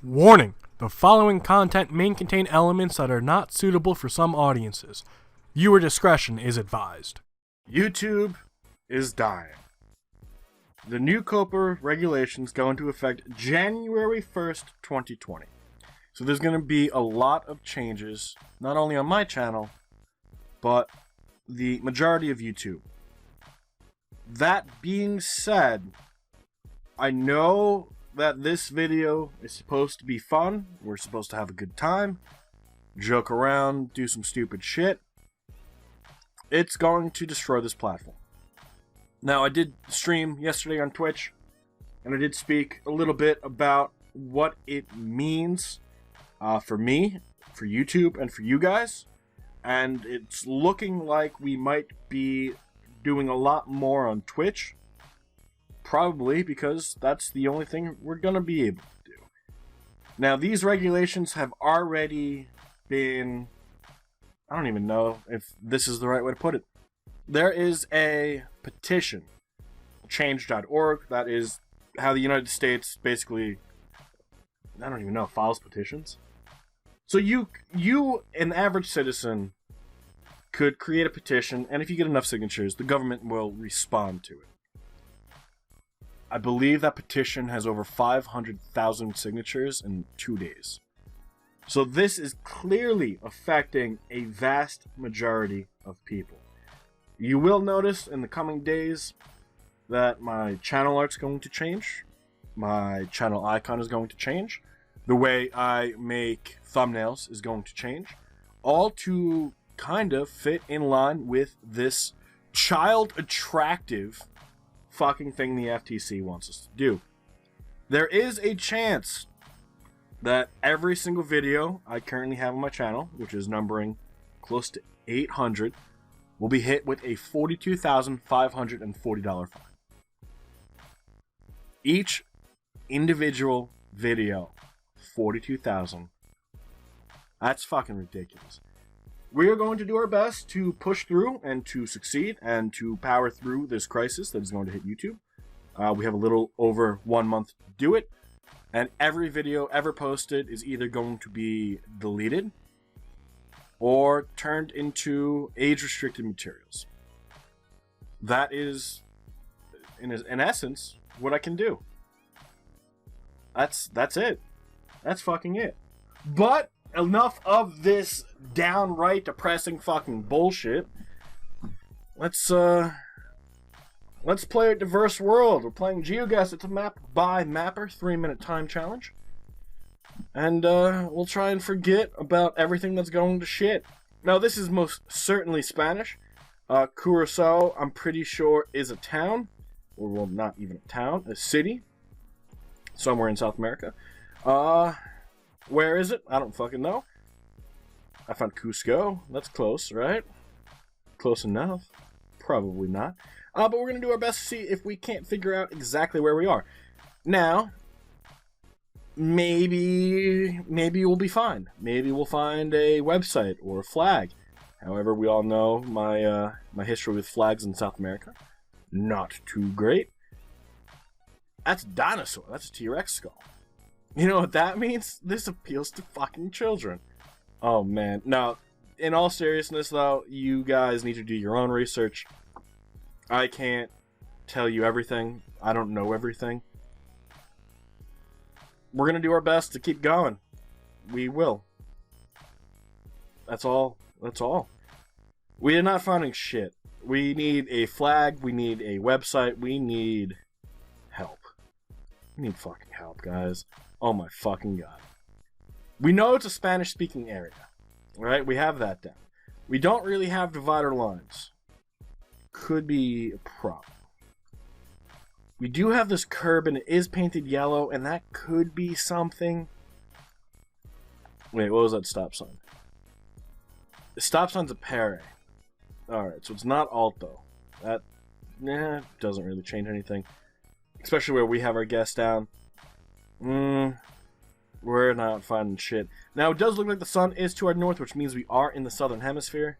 Warning! The following content may contain elements that are not suitable for some audiences. Viewer discretion is advised. YouTube is dying. The new COPA regulations go into effect January 1st, 2020. So there's going to be a lot of changes, not only on my channel, but the majority of YouTube. That being said, I know that this video is supposed to be fun. We're supposed to have a good time, joke around, do some stupid shit. It's going to destroy this platform. Now, I did stream yesterday on Twitch, and I did speak a little bit about what it means for me, for YouTube, and for you guys. And it's looking like we might be doing a lot more on Twitch. Probably because that's the only thing we're going to be able to do. Now, these regulations have already been... I don't even know if this is the right way to put it. There is a petition, change.org, that is how the United States basically, I don't even know, files petitions. So you, an average citizen, could create a petition, and if you get enough signatures, the government will respond to it. I believe that petition has over 500,000 signatures in 2 days. So this is clearly affecting a vast majority of people. You will notice in the coming days that my channel art's going to change. My channel icon is going to change. The way I make thumbnails is going to change. All to kind of fit in line with this child attractive fucking thing the FTC wants us to do. There is a chance that every single video I currently have on my channel, which is numbering close to 800, will be hit with a $42,540 fine. Each individual video, $42,000. That's fucking ridiculous. We are going to do our best to push through and to succeed and to power through this crisis that is going to hit YouTube. We have a little over 1 month to do it. And every video ever posted is either going to be deleted or turned into age-restricted materials. That is, in essence, what I can do. That's it. That's fucking it. But enough of this downright depressing fucking bullshit. Let's play a diverse world. We're playing Geoguessr. It's a map by mapper 3-minute time challenge. And we'll try and forget about everything that's going to shit. Now, this is most certainly Spanish. Curacao, I'm pretty sure, is a town. Or, well, not even a town. A city. Somewhere in South America. Where is it? I don't fucking know. I found Cusco. That's close, right? Close enough. Probably not. But we're going to do our best to see if we can't figure out exactly where we are. Now, maybe we'll be fine. Maybe we'll find a website or a flag. However, we all know my history with flags in South America. Not too great. That's a dinosaur. That's a T-Rex skull. You know what that means? This appeals to fucking children. Oh, man. Now, in all seriousness, though, you guys need to do your own research. I can't tell you everything. I don't know everything. We're going to do our best to keep going. We will. That's all. That's all. We are not finding shit. We need a flag. We need a website. We need help. We need fucking help, guys. Oh my fucking god. We know it's a Spanish-speaking area. Right? We have that down. We don't really have divider lines. Could be a problem. We do have this curb and it is painted yellow, and that could be something. Wait, what was that stop sign? The stop sign's a pare. Alright, so it's not alto. That doesn't really change anything. Especially where we have our guests down. We're not finding shit. Now, it does look like the sun is to our north, which means we are in the southern hemisphere.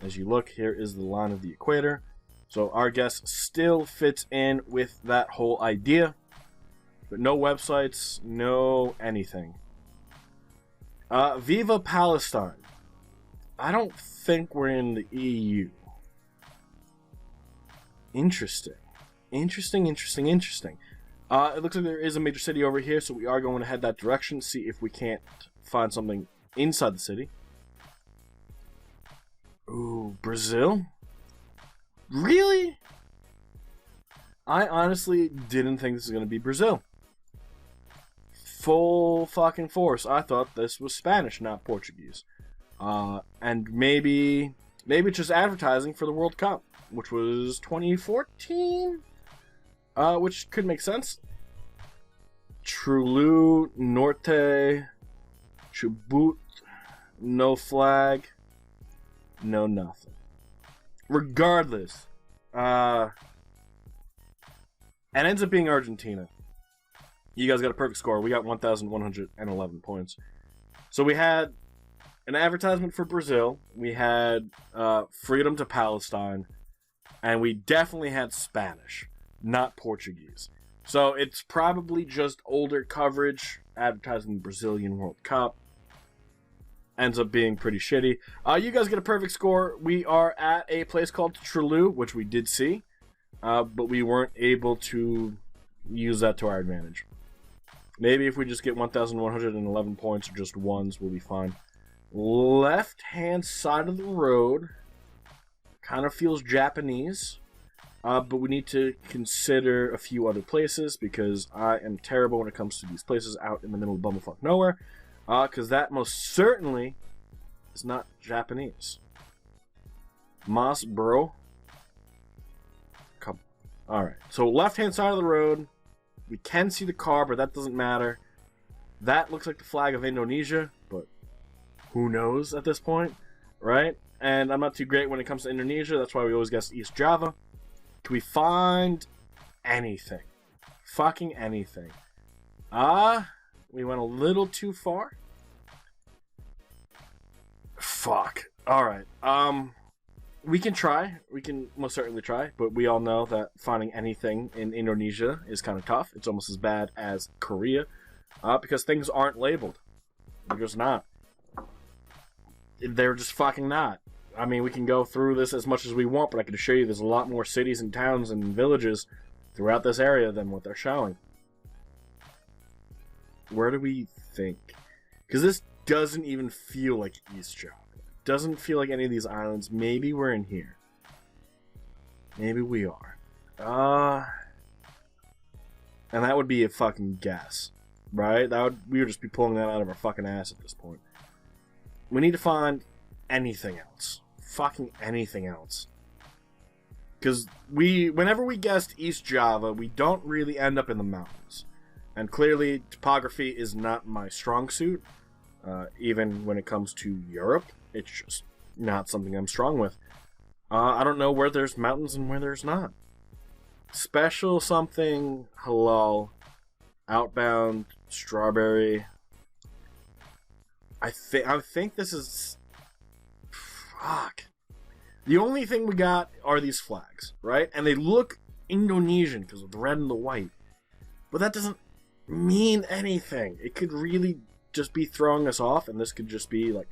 As you look, here is the line of the equator. So our guess still fits in with that whole idea. but no websites, no anything. Viva Palestine. I don't think we're in the EU. Interesting. Interesting. It looks like there is a major city over here, so we are going to head that direction, see if we can't find something inside the city. Ooh, Brazil? Really? I honestly didn't think this was going to be Brazil. Full fucking force. I thought this was Spanish, not Portuguese. And maybe it's just advertising for the World Cup, which was 2014? Which could make sense. Trulu, Norte, Chubut, no flag, no nothing. Regardless, it ends up being Argentina. You guys got a perfect score. We got 1,111 points. So we had an advertisement for Brazil. We had freedom to Palestine. And we definitely had Spanish, not Portuguese. So it's probably just older coverage advertising the Brazilian World Cup. Ends up being pretty shitty. You guys get a perfect score. We are at a place called Trulu, which we did see. But we weren't able to use that to our advantage. Maybe if we just get 1,111 points or just ones, we'll be fine. Left-hand side of the road kind of feels Japanese. But we need to consider a few other places because I am terrible when it comes to these places out in the middle of bumblefuck nowhere. Because that most certainly is not Japanese. Mas, bro. Come. Alright, so left-hand side of the road. We can see the car, but that doesn't matter. That looks like the flag of Indonesia, but who knows at this point, right? And I'm not too great when it comes to Indonesia. That's why we always guess East Java. Can we find anything? Fucking anything. We went a little too far. Fuck. Alright. We can try. We can most certainly try. But we all know that finding anything in Indonesia is kind of tough. It's almost as bad as Korea. Because things aren't labeled. They're just not. They're just fucking not. I mean, we can go through this as much as we want, but I can assure you there's a lot more cities and towns and villages throughout this area than what they're showing. Where do we think? Because this doesn't even feel like East Java. It doesn't feel like any of these islands. Maybe we're in here. Maybe we are. And that would be a fucking guess. Right? We would just be pulling that out of our fucking ass at this point. We need to find anything else. Fucking anything else. Because whenever we guessed East Java, we don't really end up in the mountains. And clearly, topography is not my strong suit. Even when it comes to Europe, it's just not something I'm strong with. I don't know where there's mountains and where there's not. Special something, halal, outbound, strawberry. I think this is... Fuck. The only thing we got are these flags, right? And they look Indonesian because of the red and the white. But that doesn't mean anything. It could really just be throwing us off, and this could just be, like,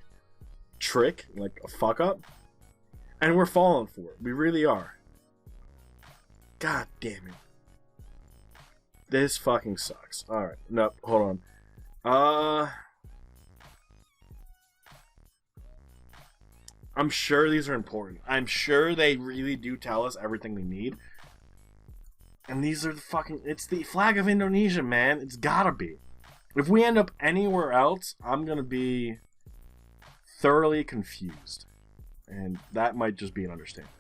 trick, like a fuck-up. And we're falling for it. We really are. God damn it. This fucking sucks. Alright, no, hold on. I'm sure these are important. I'm sure they really do tell us everything we need. And these are the fucking... It's the flag of Indonesia, man. It's gotta be. If we end up anywhere else, I'm gonna be thoroughly confused. And that might just be an understatement.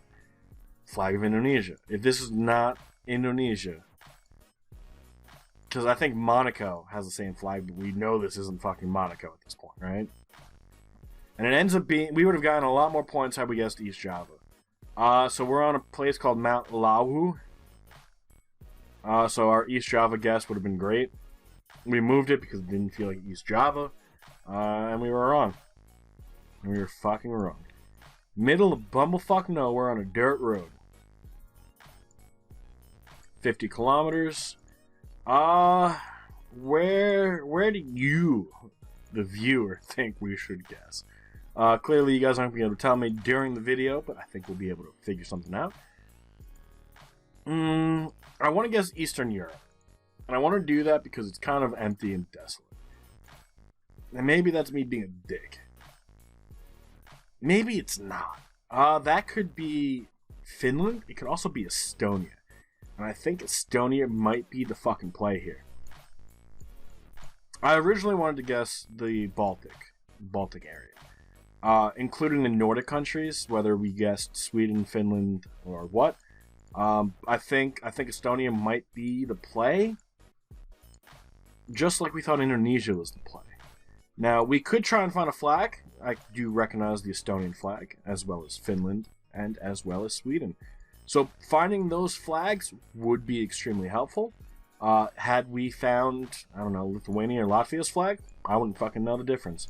Flag of Indonesia. If this is not Indonesia... Because I think Monaco has the same flag, but we know this isn't fucking Monaco at this point, right? And it ends up being... We would have gotten a lot more points had we guessed East Java. So we're on a place called Mount Lawu. So our East Java guess would have been great. We moved it because it didn't feel like East Java. And we were wrong. We were fucking wrong. Middle of bumblefuck nowhere on a dirt road. 50 kilometers. Where do you, the viewer, think we should guess? Clearly you guys aren't going to be able to tell me during the video, but I think we'll be able to figure something out. I want to guess Eastern Europe. And I want to do that because it's kind of empty and desolate. And maybe that's me being a dick. Maybe it's not. That could be Finland. It could also be Estonia. And I think Estonia might be the fucking play here. I originally wanted to guess the Baltic area. Including the Nordic countries, whether we guessed Sweden, Finland, or what. I think Estonia might be the play. Just like we thought Indonesia was the play. Now, we could try and find a flag. I do recognize the Estonian flag, as well as Finland, and as well as Sweden. So, finding those flags would be extremely helpful. Had we found, I don't know, Lithuania or Latvia's flag, I wouldn't fucking know the difference.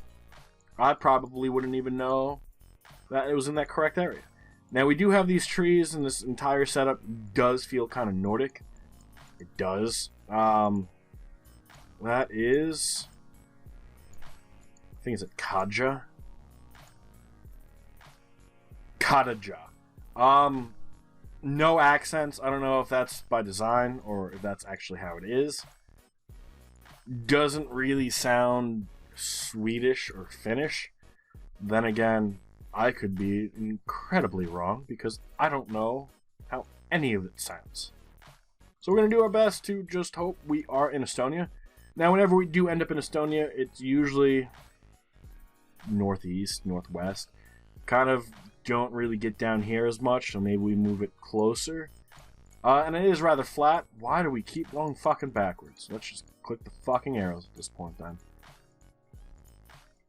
I probably wouldn't even know that it was in that correct area. Now, we do have these trees, and this entire setup does feel kind of Nordic. It does. That is... I think it's at Kaja. Kadaja. No accents. I don't know if that's by design or if that's actually how it is. Doesn't really sound Swedish or Finnish. Then again, I could be incredibly wrong because I don't know how any of it sounds. So we're going to do our best to just hope we are in Estonia. Now, whenever we do end up in Estonia, it's usually northeast, northwest. Kind of don't really get down here as much, so maybe we move it closer. And it is rather flat. Why do we keep going fucking backwards? Let's just click the fucking arrows at this point then.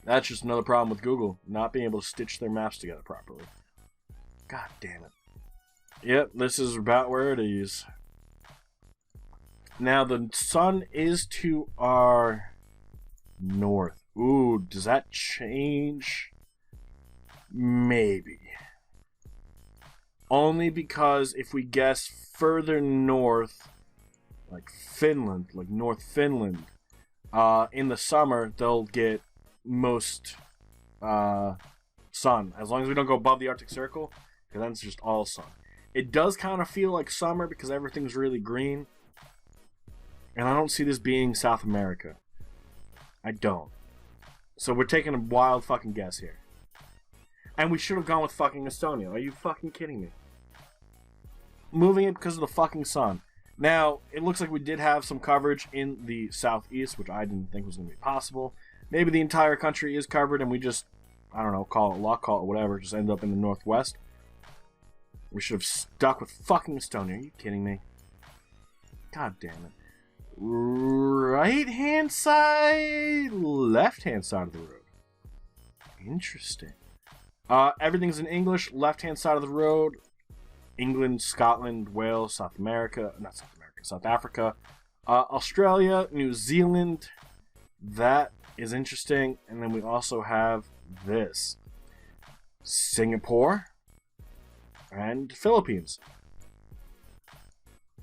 That's just another problem with Google, not being able to stitch their maps together properly. God damn it. Yep, this is about where it is. Now, the sun is to our north. Ooh, does that change? Maybe. Only because if we guess further north, like Finland, like North Finland, in the summer, they'll get most sun. As long as we don't go above the Arctic Circle, because then it's just all sun. It does kind of feel like summer because everything's really green. And I don't see this being South America. I don't. So we're taking a wild fucking guess here. And we should have gone with fucking Estonia. Are you fucking kidding me? Moving it because of the fucking sun. Now, it looks like we did have some coverage in the southeast, which I didn't think was going to be possible. Maybe the entire country is covered and we just, I don't know, call it luck, call it whatever, just end up in the northwest. We should have stuck with fucking Estonia. Are you kidding me? God damn it. Right-hand side, left-hand side of the road. Interesting. Everything's in English. Left-hand side of the road. England, Scotland, Wales, South Africa, Australia, New Zealand. That is interesting. And then we also have this. Singapore and Philippines.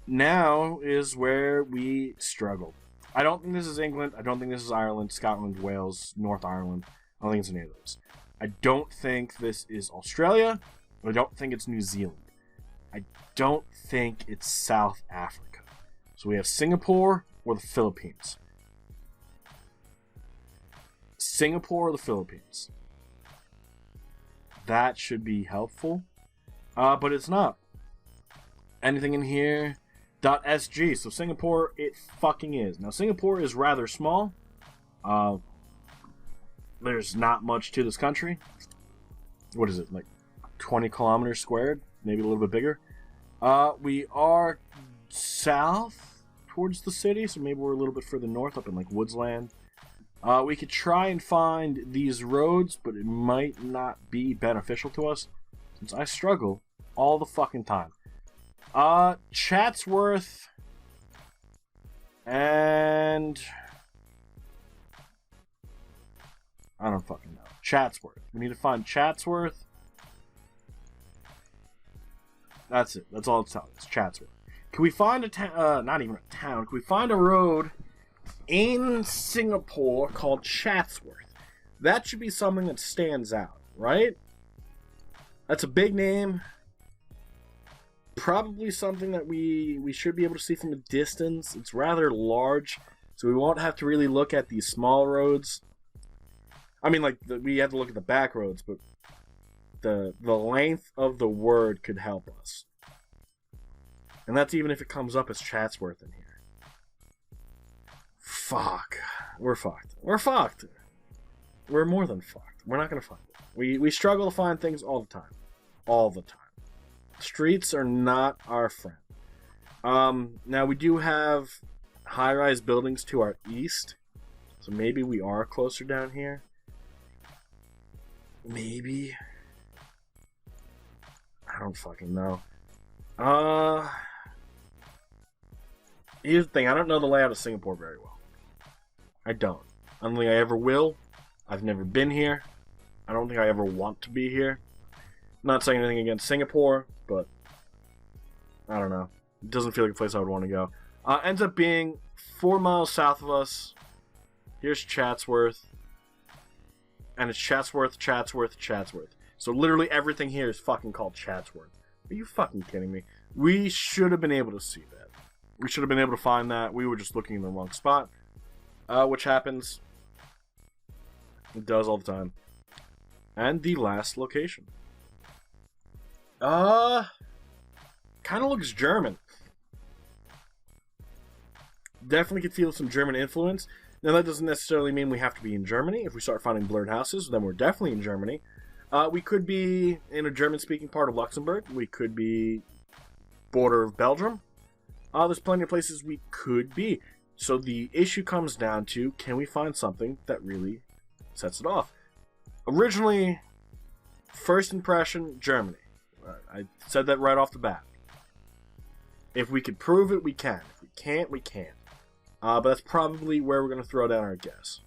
Now is where we struggle. I don't think this is England. I don't think this is Ireland, Scotland, Wales, North Ireland. I don't think it's any of those. I don't think this is Australia. I don't think it's New Zealand. I don't think it's South Africa. So we have Singapore or the Philippines. Singapore or the Philippines. That should be helpful. But it's not. Anything in here? .sg. So Singapore, it fucking is. Now, Singapore is rather small. There's not much to this country. What is it, like 20 kilometers squared? Maybe a little bit bigger. We are south towards the city, so maybe we're a little bit further north, up in like Woodsland. We could try and find these roads, but it might not be beneficial to us, since I struggle all the fucking time. Chatsworth and I don't fucking know. Chatsworth. We need to find Chatsworth. That's it. That's all it's telling us. Chatsworth. Can we find a town? Not even a town. Can we find a road in Singapore called Chatsworth? That should be something that stands out, right? That's a big name. Probably something that we should be able to see from a distance. It's rather large, so we won't have to really look at these small roads. I mean, like, we have to look at the back roads, but the length of the word could help us. And that's even if it comes up as Chatsworth in here. Fuck. We're fucked. We're fucked. We're more than fucked. We're not gonna find it. We struggle to find things all the time. All the time. Streets are not our friend. Now we do have high-rise buildings to our east. So maybe we are closer down here. Maybe. I don't fucking know. Here's the thing. I don't know the layout of Singapore very well. I don't. I don't think I ever will. I've never been here. I don't think I ever want to be here. I'm not saying anything against Singapore, but I don't know. It doesn't feel like a place I would want to go. Ends up being 4 miles south of us. Here's Chatsworth. And it's Chatsworth, Chatsworth, Chatsworth. So literally everything here is fucking called Chatsworth. Are you fucking kidding me? We should have been able to see that. We should have been able to find that. We were just looking in the wrong spot. Which happens. It does all the time. And the last location. Kind of looks German. Definitely could feel some German influence. Now that doesn't necessarily mean we have to be in Germany. If we start finding blurred houses, then we're definitely in Germany. We could be in a German-speaking part of Luxembourg. We could be border of Belgium. There's plenty of places we could be. So the issue comes down to, can we find something that really sets it off? Originally, first impression, Germany. I said that right off the bat. If we could prove it, we can. If we can't, we can't. But that's probably where we're going to throw down our guess.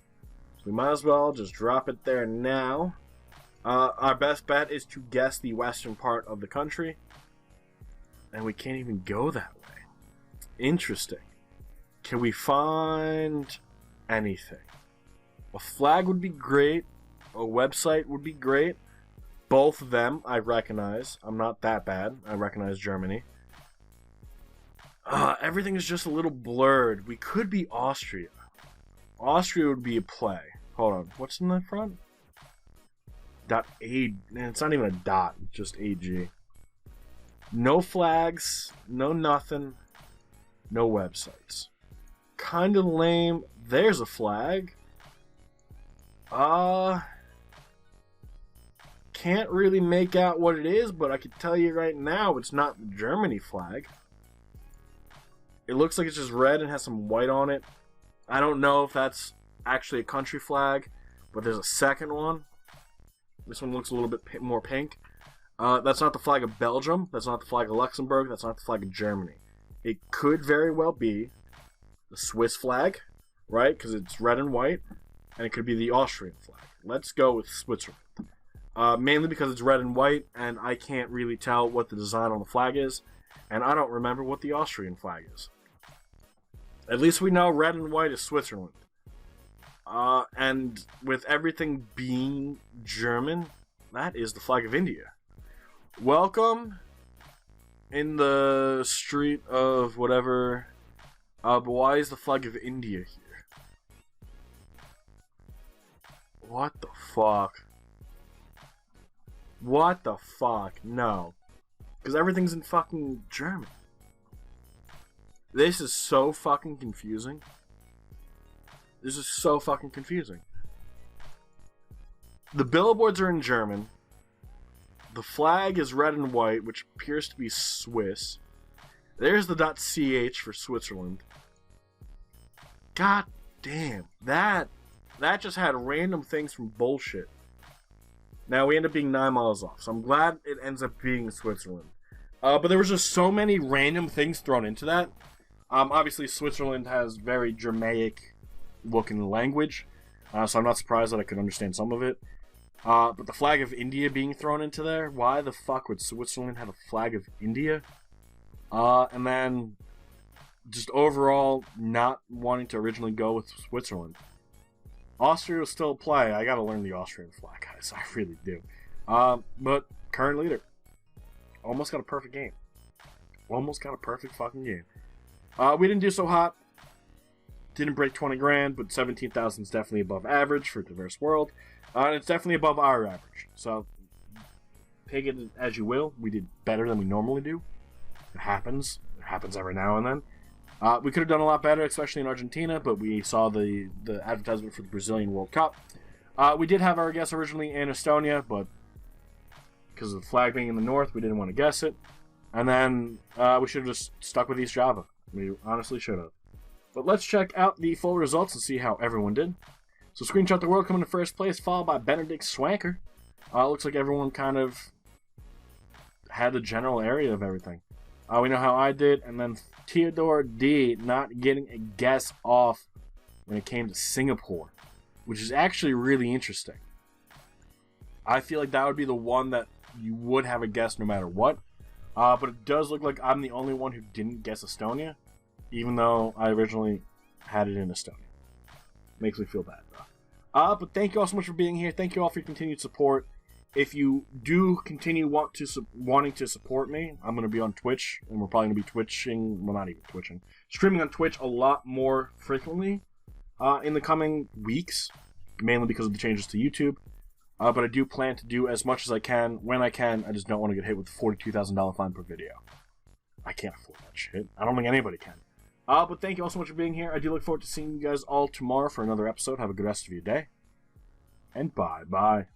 So we might as well just drop it there now. Our best bet is to guess the western part of the country. And we can't even go that way. Interesting. Can we find anything? A flag would be great. A website would be great. Both of them I recognize. I'm not that bad. I recognize Germany. Everything is just a little blurred. We could be Austria. Austria would be a play. Hold on. What's in the front? .a. It's not even a dot. It's just AG. No flags. No nothing. No websites. Kind of lame. There's a flag. Can't really make out what it is, but I can tell you right now it's not the Germany flag. It looks like it's just red and has some white on it. I don't know if that's actually a country flag, but there's a second one. This one looks a little bit more pink. That's not the flag of Belgium. That's not the flag of Luxembourg. That's not the flag of Germany. It could very well be the Swiss flag, right? Because it's red and white. And it could be the Austrian flag. Let's go with Switzerland. Mainly because it's red and white, and I can't really tell what the design on the flag is. And I don't remember what the Austrian flag is. At least we know red and white is Switzerland. And with everything being German, that is the flag of India. Welcome in the street of whatever. But why is the flag of India here? What the fuck? What the fuck? No. Because everything's in fucking German. This is so fucking confusing. This is so fucking confusing. The billboards are in German. The flag is red and white, which appears to be Swiss. There's the .ch for Switzerland. God damn. That just had random things from bullshit. Now, we end up being 9 miles off, so I'm glad it ends up being Switzerland. But there was just so many random things thrown into that. Obviously, Switzerland has very Germanic-looking language, so I'm not surprised that I could understand some of it. But the flag of India being thrown into there, why the fuck would Switzerland have a flag of India? And then just overall not wanting to originally go with Switzerland. Austria will still play. I gotta learn the Austrian flag, guys. I really do. But current leader. Almost got a perfect game. Almost got a perfect fucking game. We didn't do so hot. Didn't break 20 grand, but 17,000 is definitely above average for a diverse world. And it's definitely above our average. So, take it as you will. We did better than we normally do. It happens. It happens every now and then. We could have done a lot better, especially in Argentina, but we saw the advertisement for the Brazilian World Cup. We did have our guess originally in Estonia, but because of the flag being in the north, we didn't want to guess it. And then we should have just stuck with East Java. We honestly should have. But let's check out the full results and see how everyone did. So Screenshot the World coming in first place, followed by Benedict Swanker. Looks like everyone kind of had the general area of everything. We know how I did, and then Theodore D not getting a guess off when it came to Singapore, which is actually really interesting. I feel like that would be the one that you would have a guess no matter what. But it does look like I'm the only one who didn't guess Estonia, even though I originally had it in Estonia. Makes me feel bad, though. But thank you all so much for being here. Thank you all for your continued support. If you do continue wanting to support me, I'm going to be on Twitch, and we're probably going to be twitching, well, not even twitching, streaming on Twitch a lot more frequently in the coming weeks, mainly because of the changes to YouTube. But I do plan to do as much as I can when I can. I just don't want to get hit with a $42,000 fine per video. I can't afford that shit. I don't think anybody can. But thank you all so much for being here. I do look forward to seeing you guys all tomorrow for another episode. Have a good rest of your day. And bye-bye.